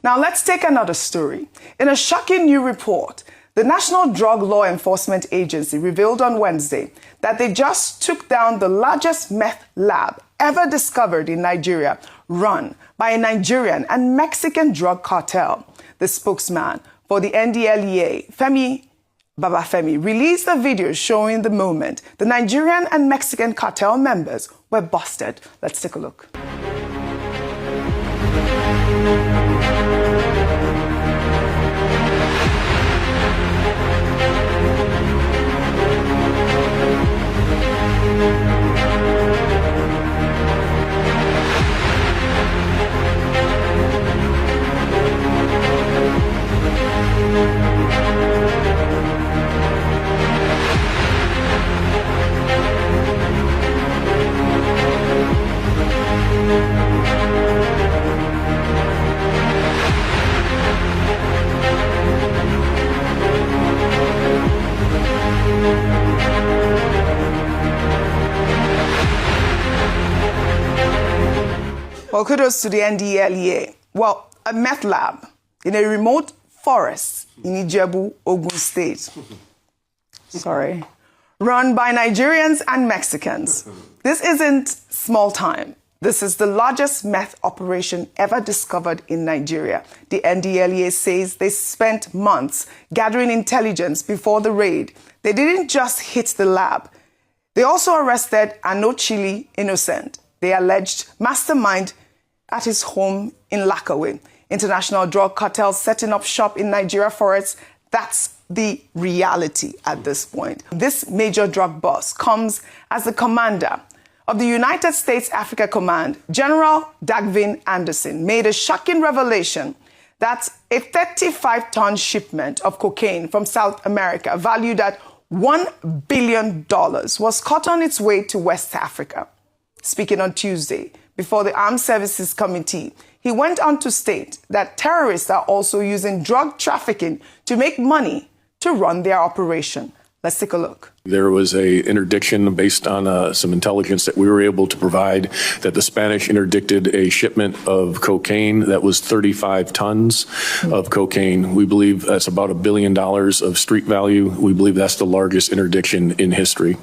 Now let's take another story. In a shocking new report, the National Drug Law Enforcement Agency revealed on Wednesday that they just took down the largest meth lab ever discovered in Nigeria, run by a Nigerian and Mexican drug cartel. The spokesman for the NDLEA, Femi, released a video showing the moment the Nigerian and Mexican cartel members were busted. Let's take a look. Well, kudos to the NDLEA. Well, a meth lab in a remote forest in Ijebu, Ogun State. Sorry. Run by Nigerians and Mexicans. This isn't small time. This is the largest meth operation ever discovered in Nigeria. The NDLEA says they spent months gathering intelligence before the raid. They didn't just hit the lab. They also arrested Anochili Innocent, the alleged mastermind at his home in Lakawe. International drug cartels setting up shop in Nigeria forests. That's the reality at this point. This major drug boss comes as the commander of the United States Africa Command. General Dagvin Anderson made a shocking revelation that a 35-ton shipment of cocaine from South America valued at $1 billion was caught on its way to West Africa. Speaking on Tuesday before the Armed Services Committee, he went on to state that terrorists are also using drug trafficking to make money to run their operation. Let's take a look. There was a interdiction based on some intelligence that we were able to provide that the Spanish interdicted a shipment of cocaine that was 35 tons of cocaine. We believe that's about $1 billion of street value. We believe that's the largest interdiction in history.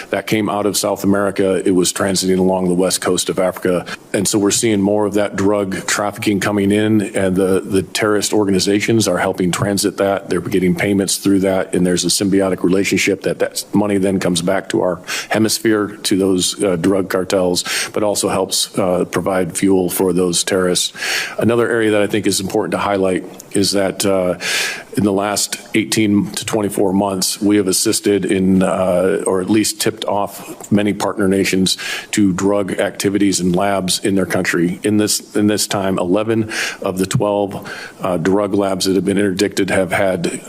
That came out of South America. It was transiting along the west coast of Africa. And so we're seeing more of that drug trafficking coming in, and the terrorist organizations are helping transit that. They're getting payments through that, and there's a symbiotic relationship that money then comes back to our hemisphere, to those drug cartels, but also helps provide fuel for those terrorists. Another area that I think is important to highlight is that in the last 18 to 24 months, we have assisted in, or at least tipped off many partner nations to drug activities and labs in their country. In this time, 11 of the 12 drug labs that have been interdicted have had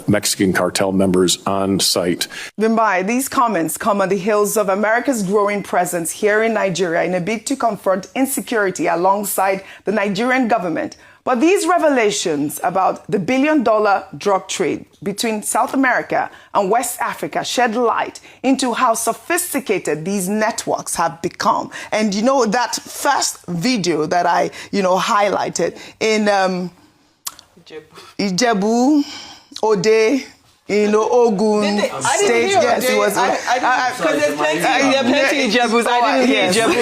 Mexican cartel members on site. Bimbai, these comments come on the heels of America's growing presence here in Nigeria in a bid to confront insecurity alongside the Nigerian government. But these revelations about the billion-dollar drug trade between South America and West Africa shed light into how sophisticated these networks have become. And you know, that first video that I, highlighted in Ijebu, Ode, Ogun State. Yes, it was. Because there's plenty Ijebus. I didn't hear Ijebu.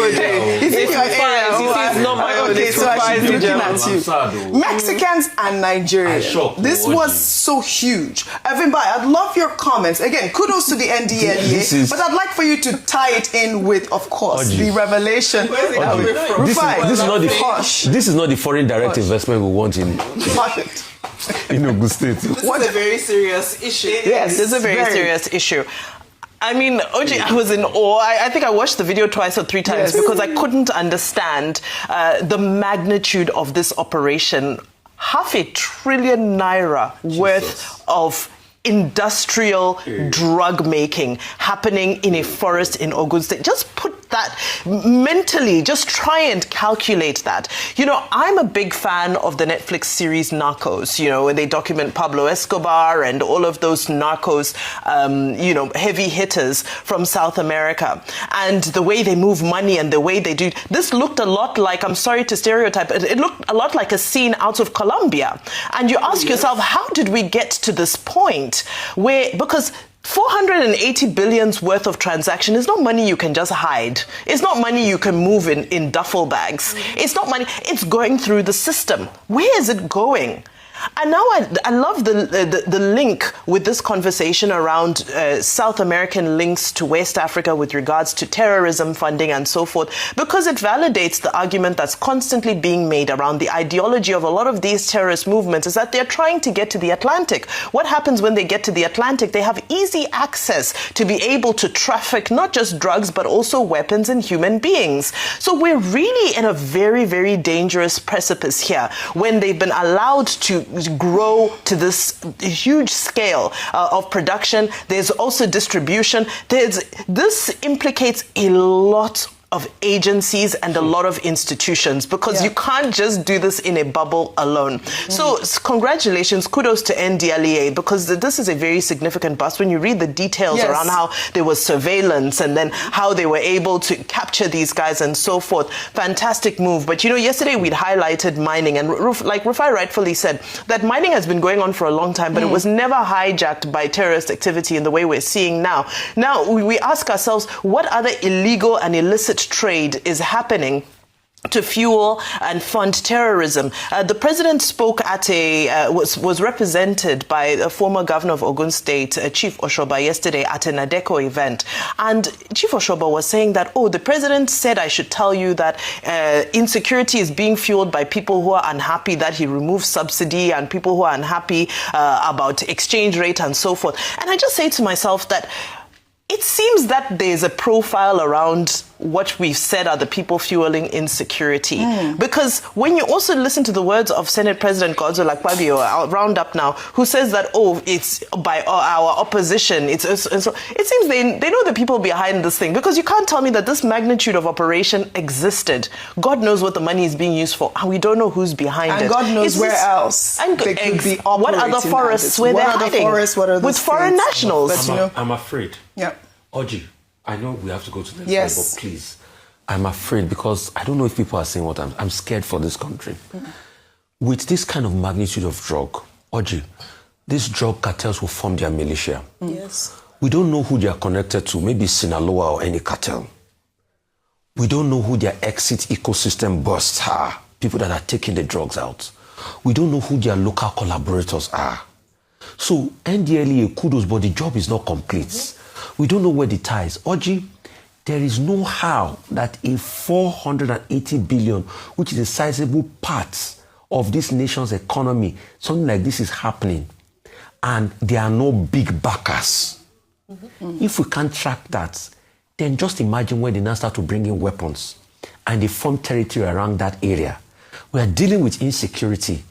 It's not my own. Okay, so I should be looking at you. Mexicans and Nigerians. This was so huge. Everybody, I'd love your comments. Again, kudos to the NDLEA, but I'd like for you to tie it in with, of course, the revelation. This is not the foreign direct investment we want in. Perfect. In Ogun State. This is a very serious issue. Yes, this is a very serious issue. I mean, OJ, I was in awe. I think I watched the video twice or three times because I couldn't understand the magnitude of this operation. $500 billion naira worth of industrial drug making happening in a forest in Ogun State. Just put that mentally, just try and calculate that. You know, I'm a big fan of the Netflix series Narcos, you know, where they document Pablo Escobar and all of those narcos, you know, heavy hitters from South America. And the way they move money and the way they do. This looked a lot like, I'm sorry to stereotype, it looked a lot like a scene out of Colombia. And you ask yourself, how did we get to this point where, because 480 billion's worth of transaction is not money you can just hide. It's not money you can move in duffel bags. It's not money, it's going through the system. Where is it going? And now I love the link with this conversation around South American links to West Africa with regards to terrorism funding and so forth, because it validates the argument that's constantly being made around the ideology of a lot of these terrorist movements is that they're trying to get to the Atlantic. What happens when they get to the Atlantic? They have easy access to be able to traffic not just drugs, but also weapons and human beings. So we're really in a very, very dangerous precipice here when they've been allowed to grow to this huge scale of production. There's also distribution. This implicates a lot of agencies and a lot of institutions, because you can't just do this in a bubble alone. So congratulations, kudos to NDLEA, because this is a very significant bust. When you read the details around how there was surveillance and then how they were able to capture these guys and so forth, fantastic move. But you know, yesterday we'd highlighted mining, and like Rufai rightfully said, that mining has been going on for a long time, but it was never hijacked by terrorist activity in the way we're seeing now. Now we ask ourselves, what other illegal and illicit trade is happening to fuel and fund terrorism? The president spoke at was represented by a former governor of Ogun State, Chief Oshoba, yesterday at an ADECO event. And Chief Oshoba was saying that, the president said I should tell you that insecurity is being fueled by people who are unhappy that he removed subsidy and people who are unhappy about exchange rate and so forth. And I just say to myself that it seems that there's a profile around what we've said are the people fueling insecurity. Because when you also listen to the words of Senate President Godzo Lakpabio, I'll round up now, who says that, it's by our opposition. And so it seems they know the people behind this thing, because you can't tell me that this magnitude of operation existed. God knows what the money is being used for, and we don't know who's behind it. And God knows where else they could be operating. What other forests where they're hiding? What are the with foreign nationals? I'm afraid. Yeah. Oji, I know we have to go to the next slide, but please, I'm afraid, because I don't know if people are saying what I'm scared for this country. With this kind of magnitude of drug, Oji, these drug cartels will form their militia. Yes. We don't know who they are connected to, maybe Sinaloa or any cartel. We don't know who their exit ecosystem bursts are, people that are taking the drugs out. We don't know who their local collaborators are. So NDLEA, kudos, but the job is not complete. We don't know where the ties. Oji, there is no how that a 480 billion, which is a sizable part of this nation's economy, something like this is happening, and there are no big backers. If we can't track that, then just imagine when they now start to bring in weapons and they form territory around that area. We are dealing with insecurity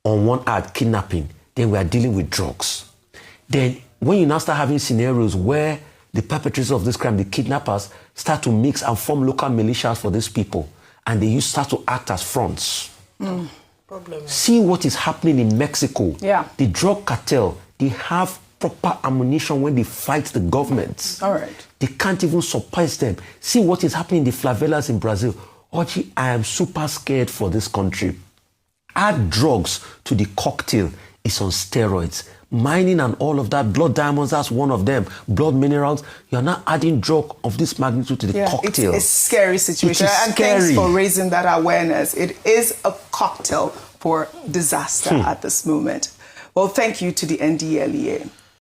on one hand, kidnapping, then we are dealing with drugs. Then when you now start having scenarios where the perpetrators of this crime, the kidnappers, start to mix and form local militias for these people, and they start to act as fronts. See what is happening in Mexico. The drug cartel, they have proper ammunition when they fight the governments. All right. They can't even suppress them. See what is happening in the favelas in Brazil. Oji, I am super scared for this country. Add drugs to the cocktail, it's on steroids. Mining and all of that, blood diamonds, that's one of them. Blood minerals, you're not adding drug of this magnitude to the cocktail. It's a scary situation. And thanks for raising that awareness. It is a cocktail for disaster at this moment. Well, thank you to the NDLEA.